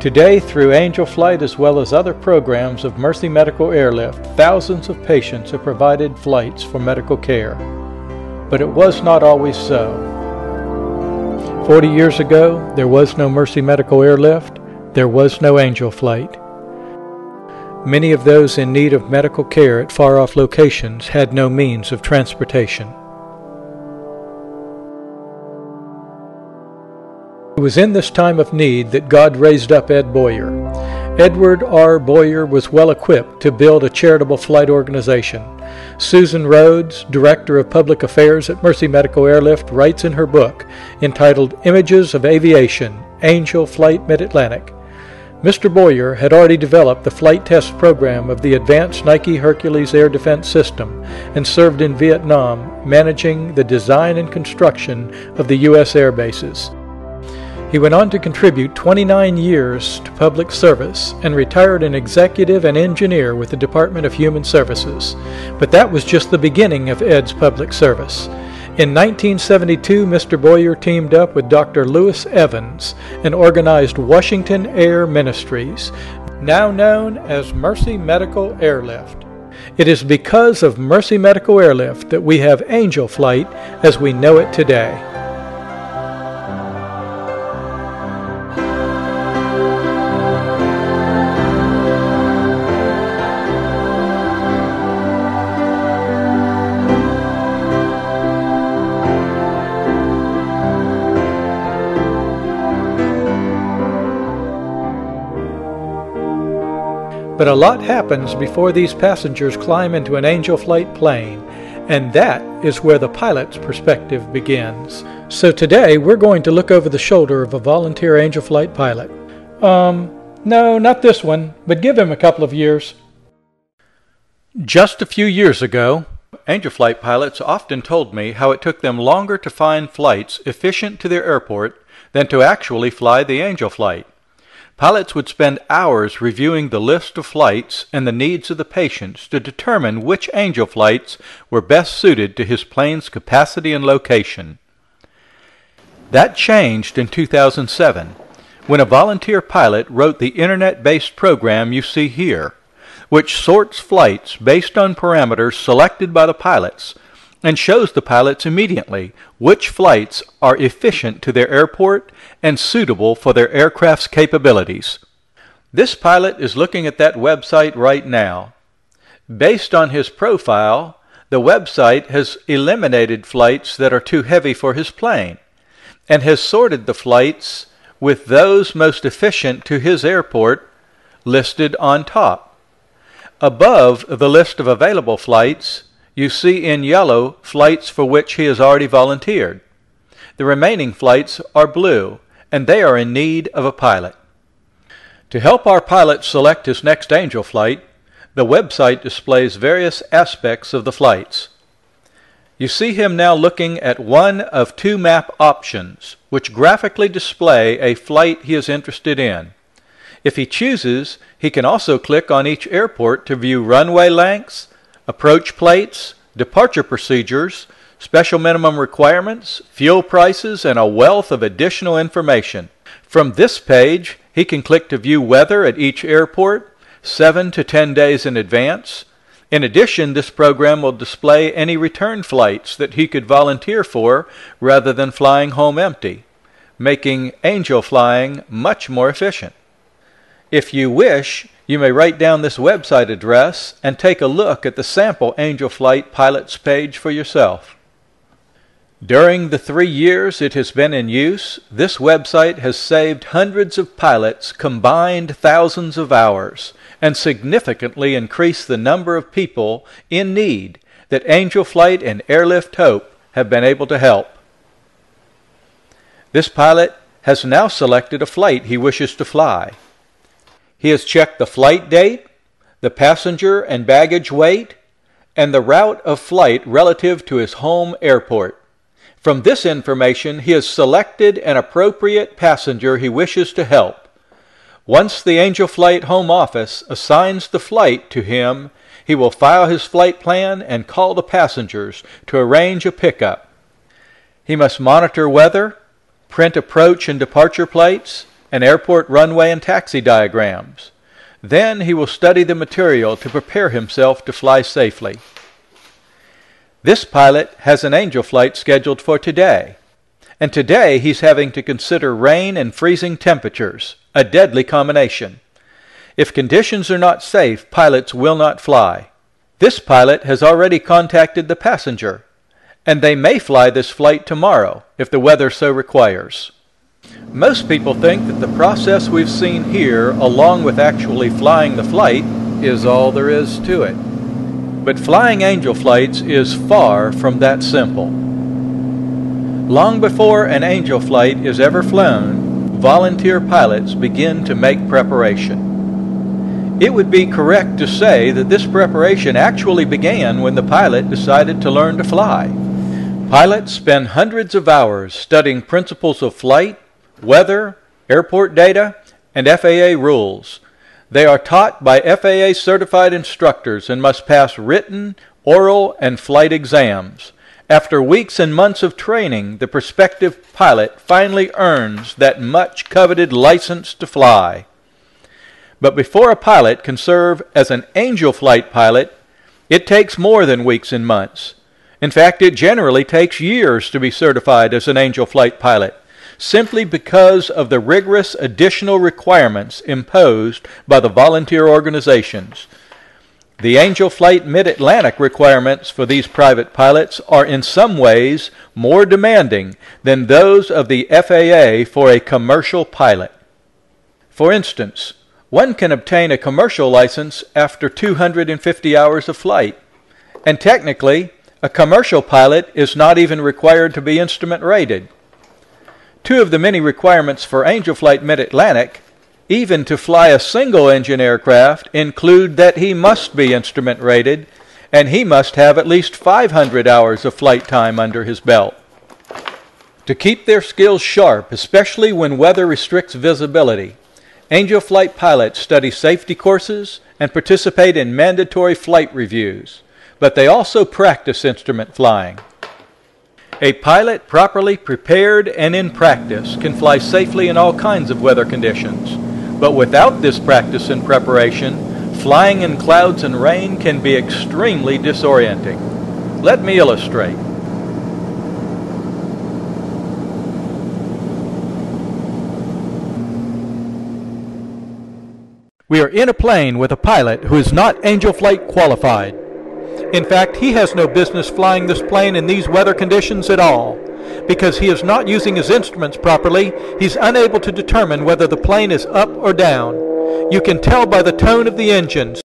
Today, through Angel Flight as well as other programs of Mercy Medical Airlift, thousands of patients have provided flights for medical care. But it was not always so. 40 years ago, there was no Mercy Medical Airlift, there was no Angel Flight. Many of those in need of medical care at far-off locations had no means of transportation. It was in this time of need that God raised up Ed Boyer. Edward R. Boyer was well equipped to build a charitable flight organization. Susan Rhodes, Director of Public Affairs at Mercy Medical Airlift, writes in her book entitled Images of Aviation, Angel Flight Mid-Atlantic. Mr. Boyer had already developed the flight test program of the advanced Nike Hercules air defense system and served in Vietnam, managing the design and construction of the U.S. air bases. He went on to contribute 29 years to public service and retired an executive and engineer with the Department of Human Services. But that was just the beginning of Ed's public service. In 1972, Mr. Boyer teamed up with Dr. Lewis Evans and organized Washington Air Ministries, now known as Mercy Medical Airlift. It is because of Mercy Medical Airlift that we have Angel Flight as we know it today. But a lot happens before these passengers climb into an Angel Flight plane, and that is where the pilot's perspective begins. So today we're going to look over the shoulder of a volunteer Angel Flight pilot. No, not this one, but give him a couple of years. Just a few years ago, Angel Flight pilots often told me how it took them longer to find flights efficient to their airport than to actually fly the Angel Flight. Pilots would spend hours reviewing the list of flights and the needs of the patients to determine which Angel Flights were best suited to his plane's capacity and location. That changed in 2007, when a volunteer pilot wrote the internet-based program you see here, which sorts flights based on parameters selected by the pilots and shows the pilots immediately which flights are efficient to their airport and suitable for their aircraft's capabilities. This pilot is looking at that website right now. Based on his profile, the website has eliminated flights that are too heavy for his plane and has sorted the flights with those most efficient to his airport listed on top. Above the list of available flights, you see in yellow flights for which he has already volunteered. The remaining flights are blue, and they are in need of a pilot. To help our pilot select his next Angel Flight, the website displays various aspects of the flights. You see him now looking at one of two map options, which graphically display a flight he is interested in. If he chooses, he can also click on each airport to view runway lengths, approach plates, departure procedures, special minimum requirements, fuel prices, and a wealth of additional information. From this page, he can click to view weather at each airport 7 to 10 days in advance. In addition, this program will display any return flights that he could volunteer for rather than flying home empty, making Angel flying much more efficient. If you wish, you may write down this website address and take a look at the sample Angel Flight pilots page for yourself. During the 3 years it has been in use, this website has saved hundreds of pilots combined thousands of hours and significantly increased the number of people in need that Angel Flight and Airlift Hope have been able to help. This pilot has now selected a flight he wishes to fly. He has checked the flight date, the passenger and baggage weight, and the route of flight relative to his home airport. From this information, he has selected an appropriate passenger he wishes to help. Once the Angel Flight home office assigns the flight to him, he will file his flight plan and call the passengers to arrange a pickup. He must monitor weather, print approach and departure plates, and airport runway and taxi diagrams. Then he will study the material to prepare himself to fly safely. This pilot has an angel flight scheduled for today. And today he's having to consider rain and freezing temperatures, a deadly combination. If conditions are not safe, pilots will not fly. This pilot has already contacted the passenger, and they may fly this flight tomorrow if the weather so requires. Most people think that the process we've seen here, along with actually flying the flight, is all there is to it. But flying angel flights is far from that simple. Long before an angel flight is ever flown, volunteer pilots begin to make preparation. It would be correct to say that this preparation actually began when the pilot decided to learn to fly. Pilots spend hundreds of hours studying principles of flight, weather, airport data, and FAA rules. They are taught by FAA certified instructors and must pass written, oral, and flight exams. After weeks and months of training, the prospective pilot finally earns that much coveted license to fly. But before a pilot can serve as an angel flight pilot, it takes more than weeks and months. In fact, it generally takes years to be certified as an angel flight pilot, simply because of the rigorous additional requirements imposed by the volunteer organizations. The Angel Flight Mid-Atlantic requirements for these private pilots are in some ways more demanding than those of the FAA for a commercial pilot. For instance, one can obtain a commercial license after 250 hours of flight, and technically, a commercial pilot is not even required to be instrument rated. Two of the many requirements for Angel Flight Mid-Atlantic, even to fly a single-engine aircraft, include that he must be instrument rated, and he must have at least 500 hours of flight time under his belt. To keep their skills sharp, especially when weather restricts visibility, Angel Flight pilots study safety courses and participate in mandatory flight reviews, but they also practice instrument flying. A pilot properly prepared and in practice can fly safely in all kinds of weather conditions, but without this practice and preparation, flying in clouds and rain can be extremely disorienting. Let me illustrate. We are in a plane with a pilot who is not Angel Flight qualified. In fact, he has no business flying this plane in these weather conditions at all. Because he is not using his instruments properly, he's unable to determine whether the plane is up or down. You can tell by the tone of the engines